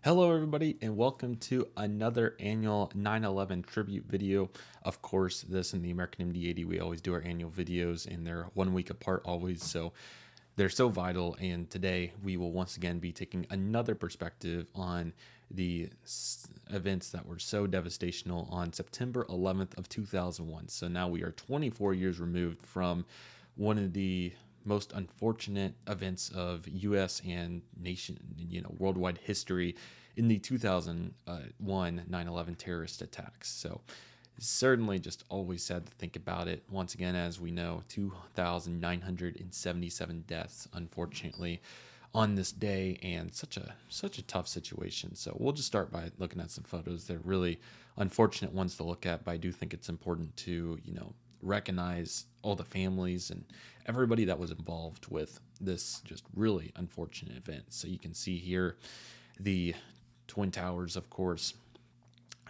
Hello, everybody, and welcome to another annual 9/11 tribute video. Of course, this and the American MD-80, we always do our annual videos, and they're 1 week apart always, so they're so vital. And today, we will once again be taking another perspective on the events that were so devastational on September 11th of 2001. So now we are 24 years removed from one of the most unfortunate events of U.S. and worldwide history in the 2001 9/11 terrorist attacks. So it's certainly just always sad to think about it. Once again, as we know, 2,977 deaths, unfortunately, on this day, and such a tough situation. So we'll just start by looking at some photos. They're really unfortunate ones to look at, but I do think it's important to recognize all the families and everybody that was involved with this just really unfortunate event. So you can see here the Twin Towers, of course,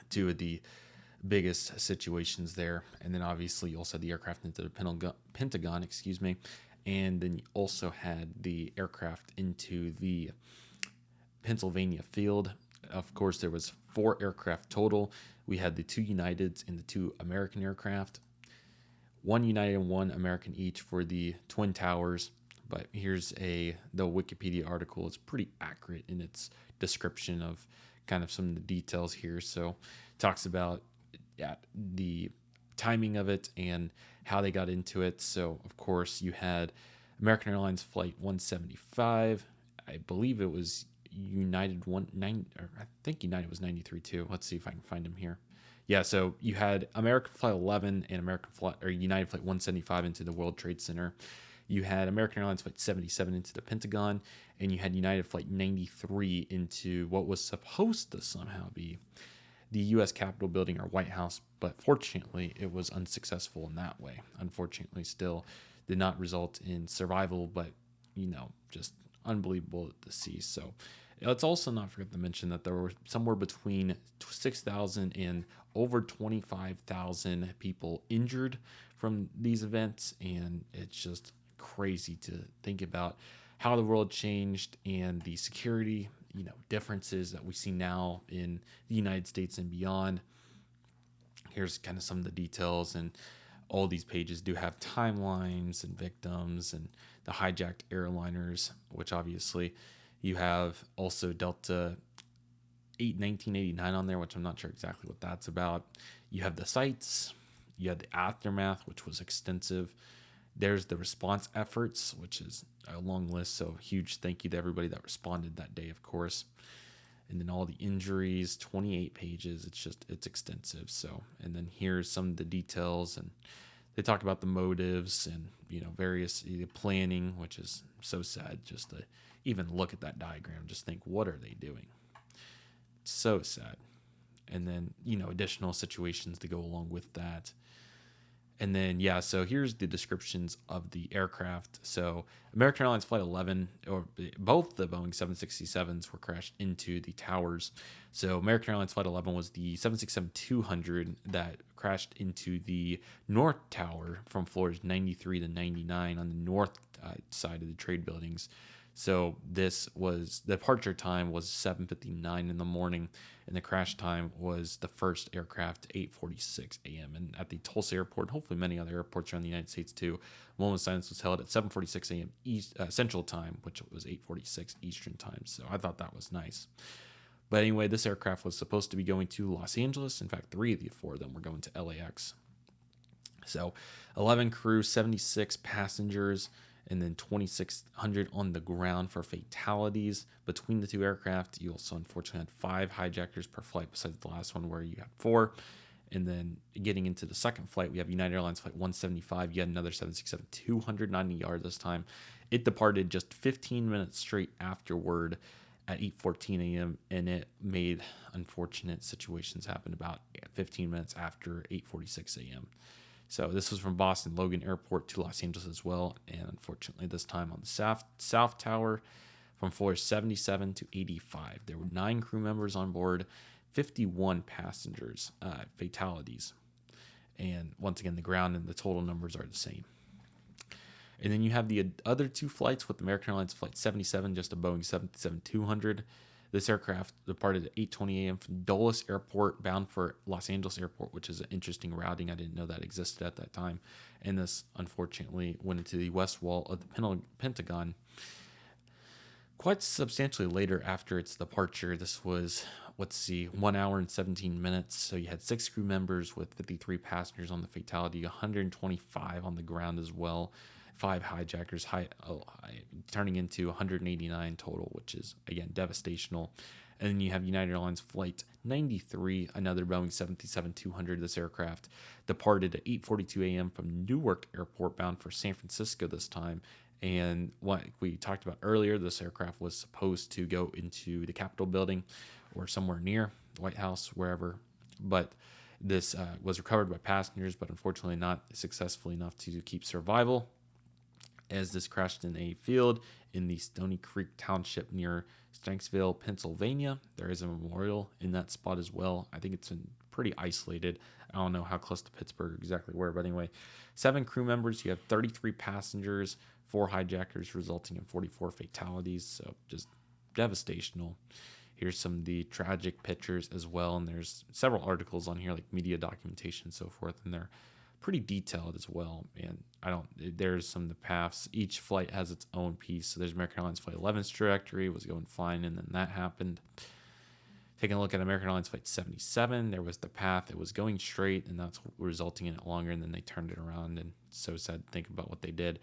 two of the biggest situations there. And then obviously you also had the aircraft into the Pentagon, excuse me. And then you also had the aircraft into the Pennsylvania field. Of course, there was 4 aircraft total. We had the 2 Uniteds and the 2 American aircraft. 1 United and 1 American each for the Twin Towers. But here's the Wikipedia article is pretty accurate in its description of kind of some of the details here. So it talks about the timing of it and how they got into it. So of course you had American Airlines flight 175. I believe it was United 19, or I think United was 93 too. Let's see if I can find them here. Yeah, so you had American Flight 11 and United Flight 175 into the World Trade Center. You had American Airlines Flight 77 into the Pentagon, and you had United Flight 93 into what was supposed to somehow be the U.S. Capitol building or White House, but fortunately it was unsuccessful in that way. Unfortunately, still did not result in survival, but just unbelievable to see. So let's also not forget to mention that there were somewhere between 6,000 and over 25,000 people injured from these events, and it's just crazy to think about how the world changed and the security differences that we see now in the United States and beyond. Here's kind of some of the details, and all these pages do have timelines and victims and the hijacked airliners, which obviously you have also Delta 1989 on there, which I'm not sure exactly what that's about. You have the sites, you have the aftermath, which was extensive. There's the response efforts, which is a long list, so huge thank you to everybody that responded that day, of course. And then all the injuries, 28 pages. It's extensive. So, and then here's some of the details, and they talk about the motives and various planning, which is so sad just to even look at that diagram. Just think, what are they doing? It's so sad. And then additional situations to go along with that. And then, so here's the descriptions of the aircraft. So American Airlines Flight 11, or both the Boeing 767s were crashed into the towers. So American Airlines Flight 11 was the 767-200 that crashed into the North Tower from floors 93 to 99 on the north side of the trade buildings. So this was, the departure time was 7:59 in the morning, and the crash time was the first aircraft 8:46 a.m. And at the Tulsa airport, hopefully many other airports around the United States too, a moment of silence was held at 7:46 a.m. Central Time, which was 8:46 Eastern Time. So I thought that was nice. But anyway, this aircraft was supposed to be going to Los Angeles. In fact, 3 of the 4 of them were going to LAX. So 11 crew, 76 passengers, and then 2,600 on the ground for fatalities between the 2 aircraft. You also unfortunately had 5 hijackers per flight, besides the last one where you had 4. And then getting into the second flight, we have United Airlines Flight 175, yet another 767-200, 90 yards this time. It departed just 15 minutes straight afterward at 8:14 a.m., and it made unfortunate situations happen about 15 minutes after 8:46 a.m. So this was from Boston Logan Airport to Los Angeles as well, and unfortunately this time on the South Tower from floors 77 to 85. There were 9 crew members on board, 51 passengers, fatalities. And once again, the ground and the total numbers are the same. And then you have the other 2 flights with American Airlines Flight 77, just a Boeing 777-200. This aircraft departed at 8:20 a.m. from Dulles Airport, bound for Los Angeles Airport, which is an interesting routing. I didn't know that existed at that time. And this, unfortunately, went into the west wall of the Pentagon quite substantially later after its departure. This was, let's see, 1 hour and 17 minutes. So you had 6 crew members with 53 passengers on the fatality, 125 on the ground as well. 5 hijackers, turning into 189 total, which is, again, devastational. And then you have United Airlines Flight 93, another Boeing 737-200. This aircraft departed at 8:42 a.m. from Newark Airport, bound for San Francisco this time. And what we talked about earlier, this aircraft was supposed to go into the Capitol building or somewhere near the White House, wherever. But this was recovered by passengers, but unfortunately not successfully enough to keep survival, as this crashed in a field in the Stony Creek Township near Stanksville, Pennsylvania. There is a memorial in that spot as well. I think it's been pretty isolated. I don't know how close to Pittsburgh exactly where, but anyway, 7 crew members. You have 33 passengers, 4 hijackers, resulting in 44 fatalities. So just devastational. Here's some of the tragic pictures as well, and there's several articles on here, like media documentation and so forth, and they're pretty detailed as well. And there's some of the paths. Each flight has its own piece. So there's American Airlines Flight 11's trajectory, was going fine, and then that happened. Taking a look at American Airlines Flight 77, there was the path. It was going straight, and that's resulting in it longer, and then they turned it around, and so sad to think about what they did.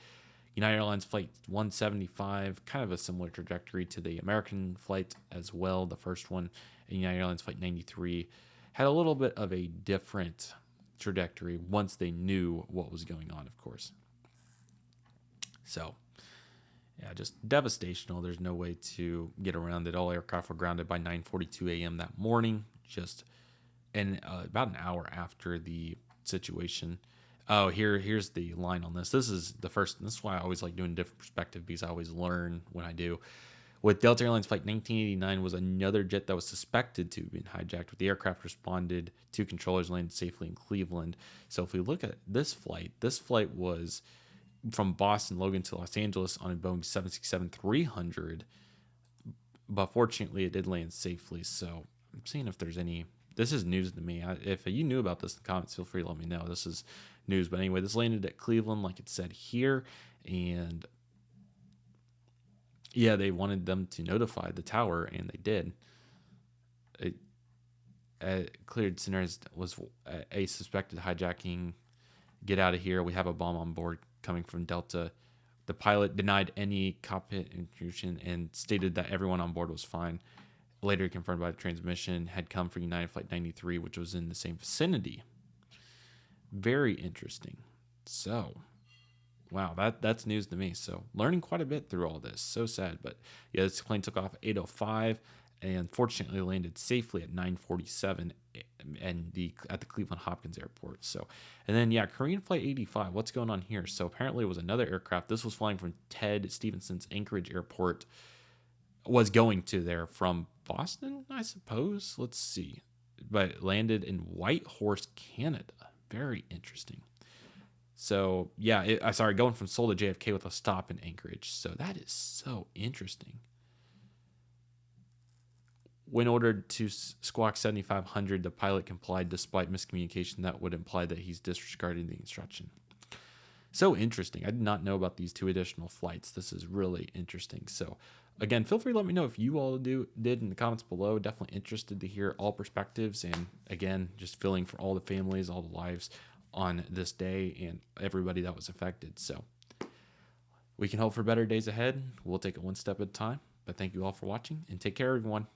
United Airlines Flight 175, kind of a similar trajectory to the American flight as well, the first one. And United Airlines Flight 93 had a little bit of a different trajectory once they knew what was going on, of course. So, yeah, just devastational. There's no way to get around it. All aircraft were grounded by 9:42 a.m. that morning, and about an hour after the situation. Oh, here's the line on this. This is the first. This is why I always like doing different perspective, because I always learn when I do. With Delta Airlines Flight 1989 was another jet that was suspected to have been hijacked. But the aircraft responded to controllers, landed safely in Cleveland. So if we look at this flight was from Boston, Logan to Los Angeles on a Boeing 767-300. But fortunately, it did land safely. So I'm seeing if there's any. This is news to me. If you knew about this in the comments, feel free to let me know. This is news. But anyway, this landed at Cleveland, like it said here. And yeah, they wanted them to notify the tower, and they did. Cleared scenarios was a suspected hijacking. Get out of here. We have a bomb on board coming from Delta. The pilot denied any cockpit intrusion and stated that everyone on board was fine. Later confirmed by the transmission had come from United Flight 93, which was in the same vicinity. Very interesting. So, wow, that's news to me. So, learning quite a bit through all this. So sad, but yeah, this plane took off at 8:05 and fortunately landed safely at 9:47 and at the Cleveland Hopkins Airport. So, and then yeah, Korean Flight 85. What's going on here? So apparently it was another aircraft. This was flying from Ted Stephenson's Anchorage Airport. Was going to there from Boston, I suppose. Let's see, but landed in Whitehorse, Canada. Very interesting. So yeah, going from Seoul to JFK with a stop in Anchorage. So that is so interesting. When ordered to squawk 7500, the pilot complied despite miscommunication that would imply that he's disregarding the instruction. So interesting. I did not know about these 2 additional flights. This is really interesting. So again, feel free to let me know if you all did in the comments below. Definitely interested to hear all perspectives. And again, just feeling for all the families, all the lives on this day and everybody that was affected. So we can hope for better days ahead. We'll take it one step at a time. But thank you all for watching, and take care, everyone.